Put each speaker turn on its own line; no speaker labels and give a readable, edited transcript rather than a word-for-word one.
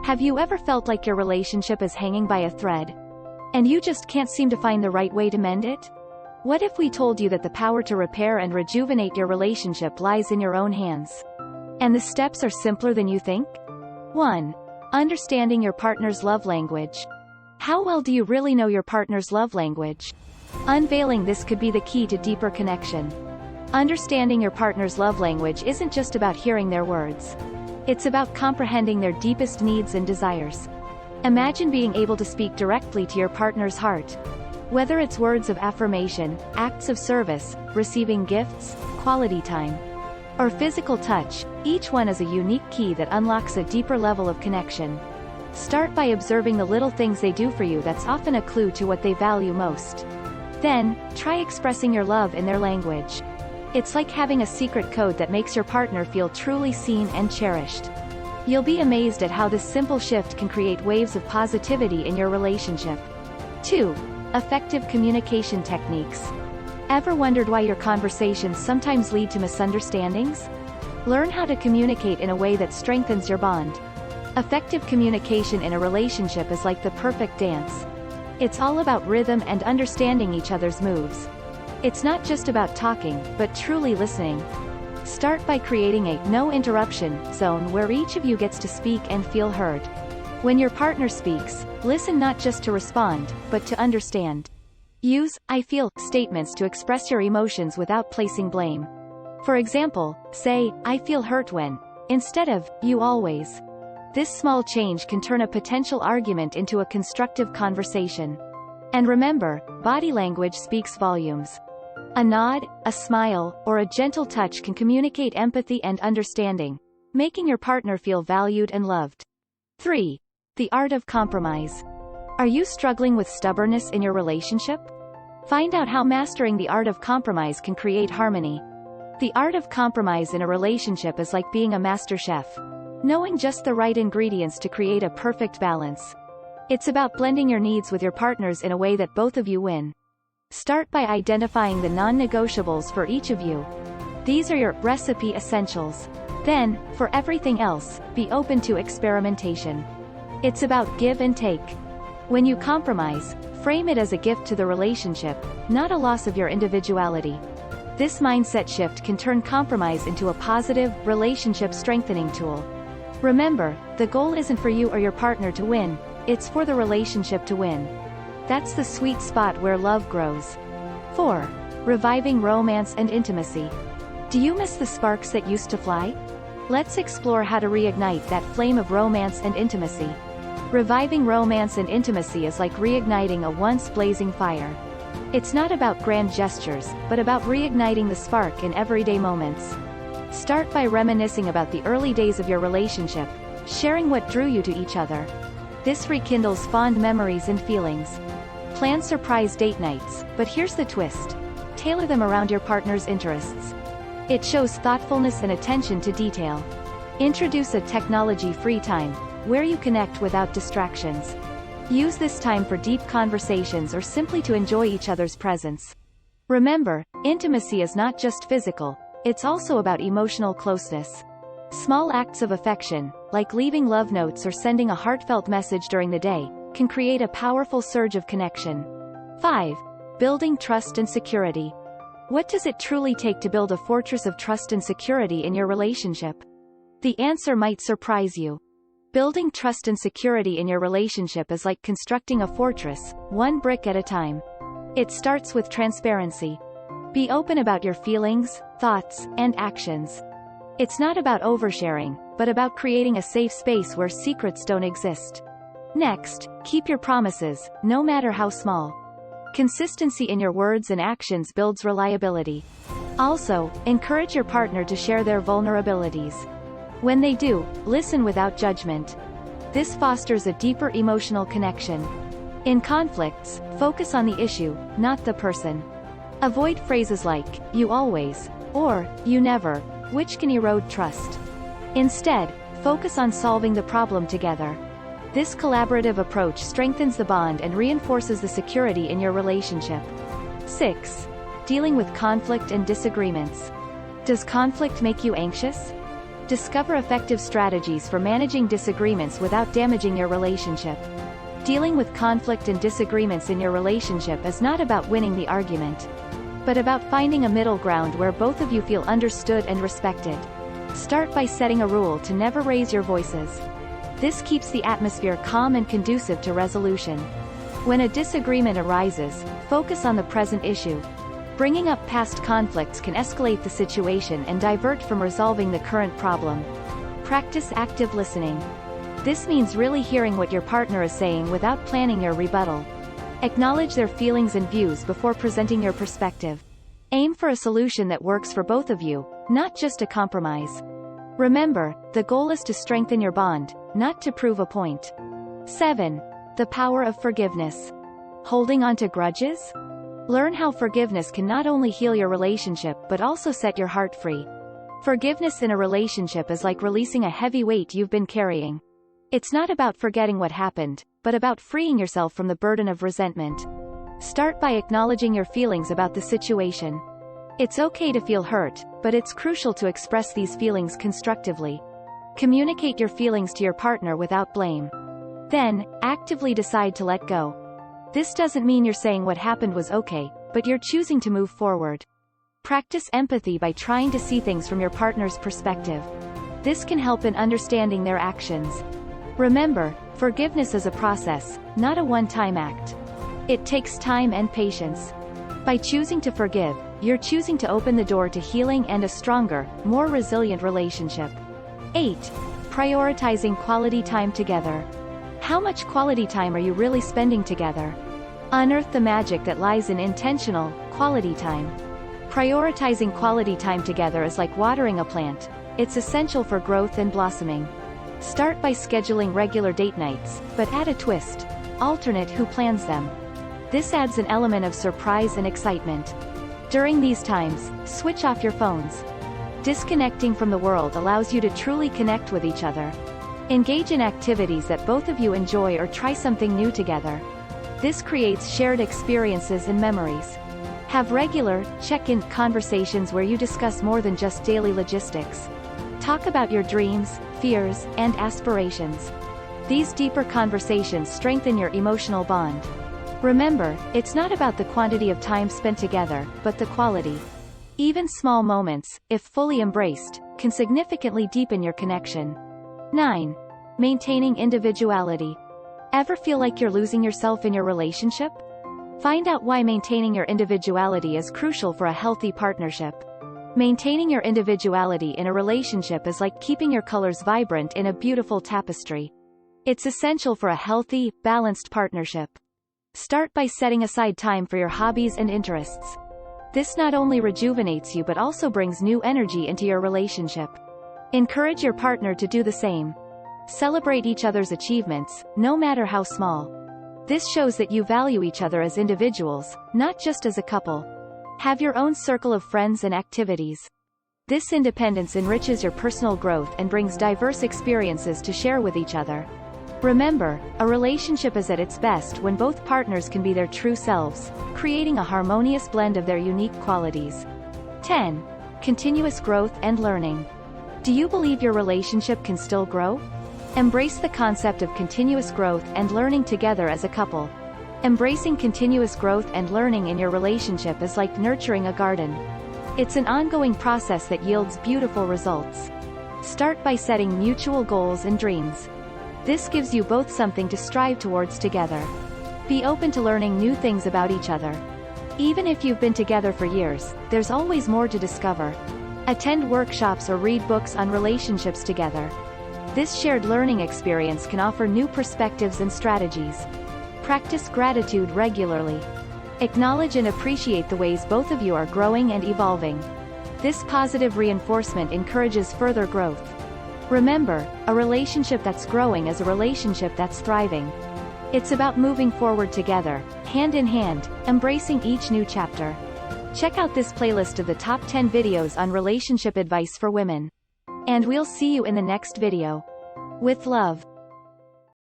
Have you ever felt like your relationship is hanging by a thread, and you just can't seem to find the right way to mend it? What if we told you that the power to repair and rejuvenate your relationship lies in your own hands? And the steps are simpler than you think? 1. Understanding your partner's love language. How well do you really know your partner's love language? Unveiling this could be the key to deeper connection. Understanding your partner's love language isn't just about hearing their words. It's about comprehending their deepest needs and desires. Imagine being able to speak directly to your partner's heart. Whether it's words of affirmation, acts of service, receiving gifts, quality time, or physical touch, each one is a unique key that unlocks a deeper level of connection. Start by observing the little things they do for you. That's often a clue to what they value most. Then, try expressing your love in their language. It's like having a secret code that makes your partner feel truly seen and cherished. You'll be amazed at how this simple shift can create waves of positivity in your relationship. 2. Effective communication techniques. Ever wondered why your conversations sometimes lead to misunderstandings? Learn how to communicate in a way that strengthens your bond. Effective communication in a relationship is like the perfect dance. It's all about rhythm and understanding each other's moves. It's not just about talking, but truly listening. Start by creating a no interruption zone where each of you gets to speak and feel heard. When your partner speaks, listen not just to respond, but to understand. Use "I feel" statements to express your emotions without placing blame. For example, say, "I feel hurt when," instead of "you always." This small change can turn a potential argument into a constructive conversation. And remember, body language speaks volumes. A nod, a smile, or a gentle touch can communicate empathy and understanding, making your partner feel valued and loved. 3. The art of compromise. Are you struggling with stubbornness in your relationship? Find out how mastering the art of compromise can create harmony. The art of compromise in a relationship is like being a master chef, knowing just the right ingredients to create a perfect balance. It's about blending your needs with your partner's in a way that both of you win. Start by identifying the non-negotiables for each of you. These are your recipe essentials. Then, for everything else, be open to experimentation. It's about give and take. When you compromise, frame it as a gift to the relationship, not a loss of your individuality. This mindset shift can turn compromise into a positive, relationship-strengthening tool. Remember, the goal isn't for you or your partner to win, it's for the relationship to win. That's the sweet spot where love grows. 4. Reviving romance and intimacy. Do you miss the sparks that used to fly? Let's explore how to reignite that flame of romance and intimacy. Reviving romance and intimacy is like reigniting a once blazing fire. It's not about grand gestures, but about reigniting the spark in everyday moments. Start by reminiscing about the early days of your relationship, sharing what drew you to each other. This rekindles fond memories and feelings. Plan surprise date nights, but here's the twist. Tailor them around your partner's interests. It shows thoughtfulness and attention to detail. Introduce a technology-free time, where you connect without distractions. Use this time for deep conversations or simply to enjoy each other's presence. Remember, intimacy is not just physical, it's also about emotional closeness. Small acts of affection, like leaving love notes or sending a heartfelt message during the day, can create a powerful surge of connection. 5. Building trust and security. What does it truly take to build a fortress of trust and security in your relationship? The answer might surprise you. Building trust and security in your relationship is like constructing a fortress, one brick at a time. It starts with transparency. Be open about your feelings, thoughts, and actions. It's not about oversharing, but about creating a safe space where secrets don't exist. Next, keep your promises, no matter how small. Consistency in your words and actions builds reliability. Also, encourage your partner to share their vulnerabilities. When they do, listen without judgment. This fosters a deeper emotional connection. In conflicts, focus on the issue, not the person. Avoid phrases like, "you always," or "you never," which can erode trust. Instead, focus on solving the problem together. This collaborative approach strengthens the bond and reinforces the security in your relationship. 6. Dealing with conflict and disagreements. Does conflict make you anxious? Discover effective strategies for managing disagreements without damaging your relationship. Dealing with conflict and disagreements in your relationship is not about winning the argument, but about finding a middle ground where both of you feel understood and respected. Start by setting a rule to never raise your voices. This keeps the atmosphere calm and conducive to resolution. When a disagreement arises, focus on the present issue. Bringing up past conflicts can escalate the situation and divert from resolving the current problem. Practice active listening. This means really hearing what your partner is saying without planning your rebuttal. Acknowledge their feelings and views before presenting your perspective. Aim for a solution that works for both of you, not just a compromise. Remember, the goal is to strengthen your bond, not to prove a point. 7. The power of forgiveness. Holding on to grudges? Learn how forgiveness can not only heal your relationship but also set your heart free. Forgiveness in a relationship is like releasing a heavy weight you've been carrying. It's not about forgetting what happened, but about freeing yourself from the burden of resentment. Start by acknowledging your feelings about the situation. It's okay to feel hurt, but it's crucial to express these feelings constructively. Communicate your feelings to your partner without blame. Then, actively decide to let go. This doesn't mean you're saying what happened was okay, but you're choosing to move forward. Practice empathy by trying to see things from your partner's perspective. This can help in understanding their actions. Remember, forgiveness is a process, not a one-time act. It takes time and patience. By choosing to forgive, you're choosing to open the door to healing and a stronger, more resilient relationship. 8. Prioritizing quality time together. How much quality time are you really spending together? Unearth the magic that lies in intentional, quality time. Prioritizing quality time together is like watering a plant. It's essential for growth and blossoming. Start by scheduling regular date nights, but add a twist. Alternate who plans them. This adds an element of surprise and excitement. During these times, switch off your phones. Disconnecting from the world allows you to truly connect with each other. Engage in activities that both of you enjoy or try something new together. This creates shared experiences and memories. Have regular, check-in conversations where you discuss more than just daily logistics. Talk about your dreams, fears, and aspirations. These deeper conversations strengthen your emotional bond. Remember, it's not about the quantity of time spent together, but the quality. Even small moments, if fully embraced, can significantly deepen your connection. 9. Maintaining individuality. Ever feel like you're losing yourself in your relationship? Find out why maintaining your individuality is crucial for a healthy partnership. Maintaining your individuality in a relationship is like keeping your colors vibrant in a beautiful tapestry. It's essential for a healthy, balanced partnership. Start by setting aside time for your hobbies and interests. This not only rejuvenates you but also brings new energy into your relationship. Encourage your partner to do the same. Celebrate each other's achievements, no matter how small. This shows that you value each other as individuals, not just as a couple. Have your own circle of friends and activities. This independence enriches your personal growth and brings diverse experiences to share with each other. Remember, a relationship is at its best when both partners can be their true selves, creating a harmonious blend of their unique qualities. 10. Continuous growth and learning. Do you believe your relationship can still grow? Embrace the concept of continuous growth and learning together as a couple. Embracing continuous growth and learning in your relationship is like nurturing a garden. It's an ongoing process that yields beautiful results. Start by setting mutual goals and dreams. This gives you both something to strive towards together. Be open to learning new things about each other. Even if you've been together for years, there's always more to discover. Attend workshops or read books on relationships together. This shared learning experience can offer new perspectives and strategies. Practice gratitude regularly. Acknowledge and appreciate the ways both of you are growing and evolving. This positive reinforcement encourages further growth. Remember, a relationship that's growing is a relationship that's thriving. It's about moving forward together, hand in hand, embracing each new chapter. Check out this playlist of the top 10 videos on relationship advice for women. And we'll see you in the next video. With love.